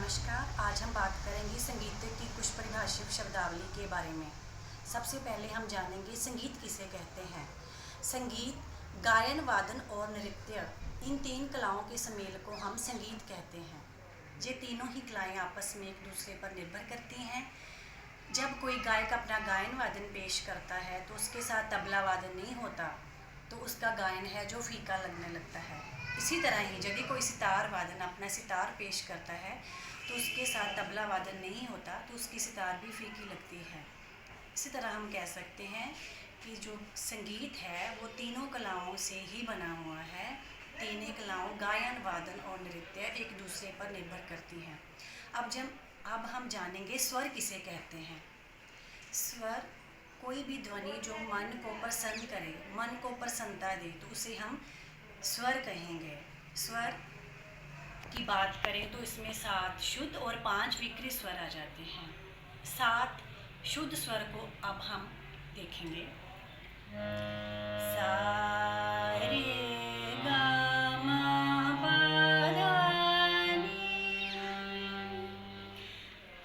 नमस्कार। आज हम बात करेंगे संगीत की कुछ परिभाषित शब्दावली के बारे में। सबसे पहले हम जानेंगे संगीत किसे कहते हैं। संगीत गायन, वादन और नृत्य, इन तीन कलाओं के सम्मेलन को हम संगीत कहते हैं। ये तीनों ही कलाएं आपस में एक दूसरे पर निर्भर करती हैं। जब कोई गायक अपना गायन वादन पेश करता है तो उसके साथ तबला वादन नहीं होता, तो उसका गायन है जो फीका लगने लगता है। इसी तरह ही यदि कोई सितार वादन अपना सितार पेश करता है तो उसके साथ तबला वादन नहीं होता, तो उसकी सितार भी फीकी लगती है। इसी तरह हम कह सकते हैं कि जो संगीत है वो तीनों कलाओं से ही बना हुआ है। तीनों कलाओं गायन, वादन और नृत्य एक दूसरे पर निर्भर करती हैं। अब हम जानेंगे स्वर किसे कहते हैं। स्वर कोई भी ध्वनि जो मन को प्रसन्न करे, मन को प्रसन्नता दे, तो उसे हम स्वर कहेंगे। स्वर की बात करें तो इसमें 7 शुद्ध और 5 विकृत स्वर आ जाते हैं। 7 शुद्ध स्वर को अब हम देखेंगे। सा रे गा मा पा धा नी।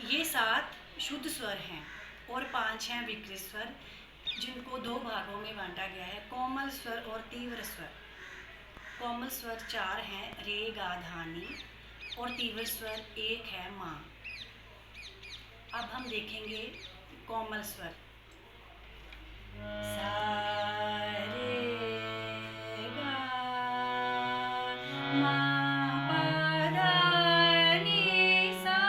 ये 7 शुद्ध स्वर हैं और 5 हैं विकृत स्वर, जिनको 2 भागों में बांटा गया है, कोमल स्वर और तीव्र स्वर। कोमल स्वर 4 हैं, रे गा धा नी, और तीव्र स्वर 1 है, मा। अब हम देखेंगे कोमल स्वर। सा रे गा मा पा धा नी सा,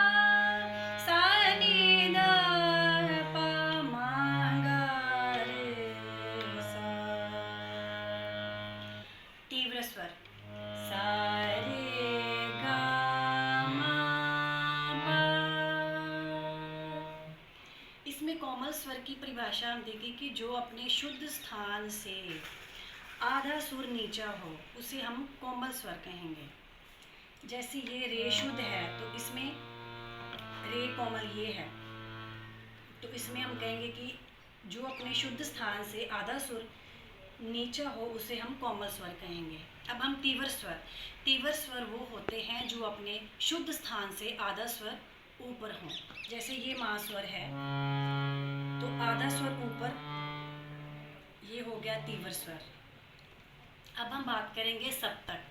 सा नी धा पा मा गा रे सा। तीव्र स्वर सा रे गा मा पा। इसमें कोमल स्वर की परिभाषा हम देखें कि जो अपने शुद्ध स्थान से आधा सुर नीचा हो, उसे हम कोमल स्वर कहेंगे। जैसे ये रे शुद्ध है तो इसमें रे कोमल ये है, तो इसमें हम कहेंगे कि जो अपने शुद्ध स्थान से आधा सुर नीचा हो उसे हम कोमल स्वर कहेंगे। अब हम तीव्र स्वर वो होते हैं जो अपने शुद्ध स्थान से आधा स्वर ऊपर हो। जैसे ये मा स्वर है तो आधा स्वर ऊपर, ये हो गया तीव्र स्वर। अब हम बात करेंगे सप्तक।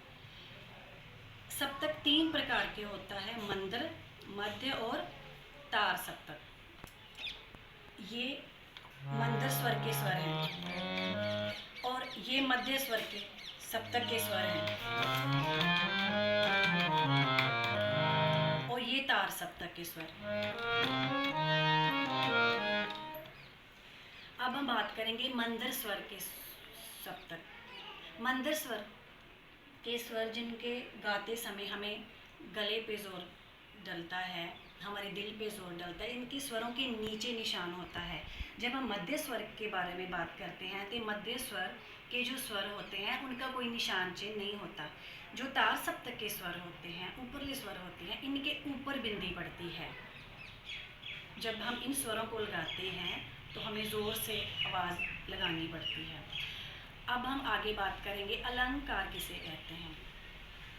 सप्तक 3 प्रकार के होता है, मंद्र, मध्य और तार सप्तक। ये मंद्र स्वर के स्वर हैं और ये मध्य स्वर के सप्तक के स्वर हैं, और ये तार सप्तक के स्वर। अब हम बात करेंगे मंद्र स्वर के सप्तक। मंद्र स्वर के स्वर जिनके गाते समय हमें गले पे जोर डलता है, हमारे दिल पे जोर डलता है, इनके स्वरों के नीचे निशान होता है। जब हम मध्य स्वर के बारे में बात करते हैं तो मध्य स्वर के जो स्वर होते हैं उनका कोई निशान चिन्ह नहीं होता। जो तार सप्तक के स्वर होते हैं, ऊपरले स्वर होते हैं, इनके ऊपर बिंदी पड़ती है। जब हम इन स्वरों को लगाते हैं तो हमें ज़ोर से आवाज़ लगानी पड़ती है। अब हम आगे बात करेंगे अलंकार किसे कहते हैं।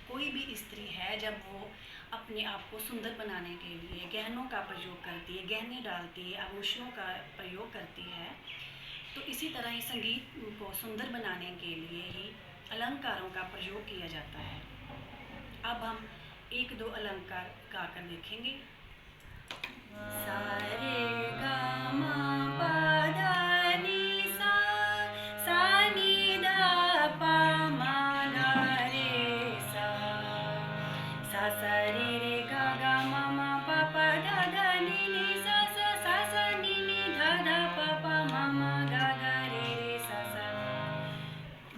कोई भी स्त्री है जब वो अपने आप को सुंदर बनाने के लिए गहनों का प्रयोग करती है, गहने डालती है, आभूषणों का प्रयोग करती है, तो इसी तरह ही संगीत को सुंदर बनाने के लिए ही अलंकारों का प्रयोग किया जाता है। अब हम 1-2 अलंकार गाकर देखेंगे। सा रे गा मा पा धा नी सा, सा नी धा पा मा गा रे सा, सा सा रे गा गा मा मा पा पा धा धा नी नी सा सा, सा सा नी नी धा धा पा पा मा मा गा गा रे सा सा।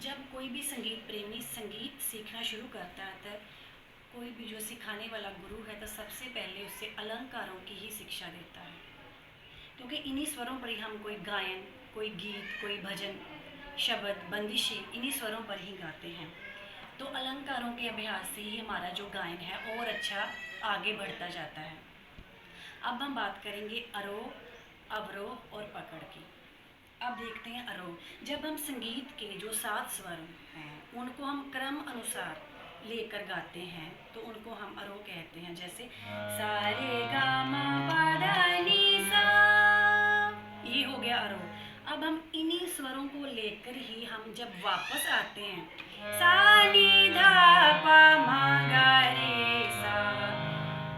जब कोई भी संगीत प्रेमी संगीत सीखना शुरू करता है तो कोई भी जो सिखाने वाला गुरु है तो सबसे पहले उसे अलंकारों की ही शिक्षा देता है, क्योंकि इन्हीं स्वरों पर ही हम कोई गायन, कोई गीत, कोई भजन, शब्द, बंदिशी इन्हीं स्वरों पर ही गाते हैं। तो अलंकारों के अभ्यास से ही हमारा जो गायन है और अच्छा आगे बढ़ता जाता है। अब हम बात करेंगे आरोह, अवरोह और पकड़ की। अब देखते हैं आरोह। जब हम संगीत के जो 7 स्वर हैं उनको हम क्रम अनुसार लेकर गाते हैं तो उनको हम आरोह कहते हैं। हैं, जैसे सा रे गा मा पा धा नी सा, ये हो गया आरोह। अब हम इन्हीं स्वरों को लेकर ही हम जब वापस आते हैं, सा नी धा पा मा गा रे सा,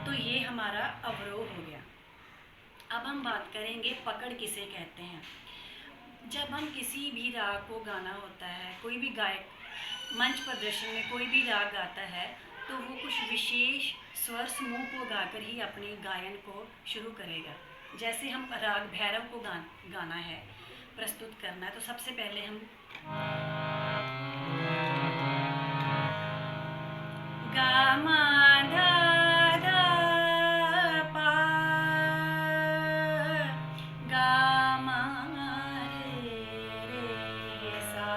तो ये हमारा अवरोह हो गया। अब हम बात करेंगे पकड़ किसे कहते हैं। जब हम किसी भी राग को गाना होता है, कोई भी गायक मंच प्रदर्शन में कोई भी राग गाता है, तो वो कुछ विशेष स्वर समूह को गाकर ही अपने गायन को शुरू करेगा। जैसे हम राग भैरव को गाना है, प्रस्तुत करना है, तो सबसे पहले हम गा मा धा धा पा, गा मा रे रे सा।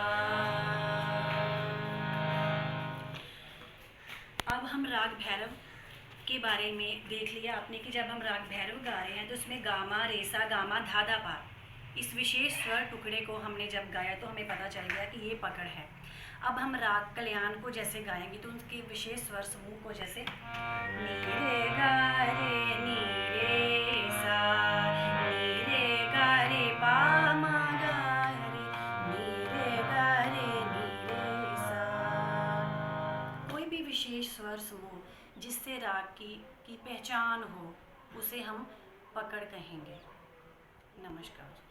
अब हम राग भैरव के बारे में देख लिया आपने कि जब हम राग भैरव गा रहे हैं तो उसमें गामा रेसा गामा धा धा पा, इस विशेष स्वर टुकड़े को हमने जब गाया तो हमें पता चल गया कि ये पकड़ है। अब हम राग कल्याण को जैसे गाएंगे तो उनके विशेष स्वर समूह को जैसे नी रे गा रे नी रे सा, नी रे गा रे पा मा गा रे, नी रे गा रे नी रे सा, कोई भी विशेष स्वर समूह जिससे राग की पहचान हो उसे हम पकड़ कहेंगे। नमस्कार।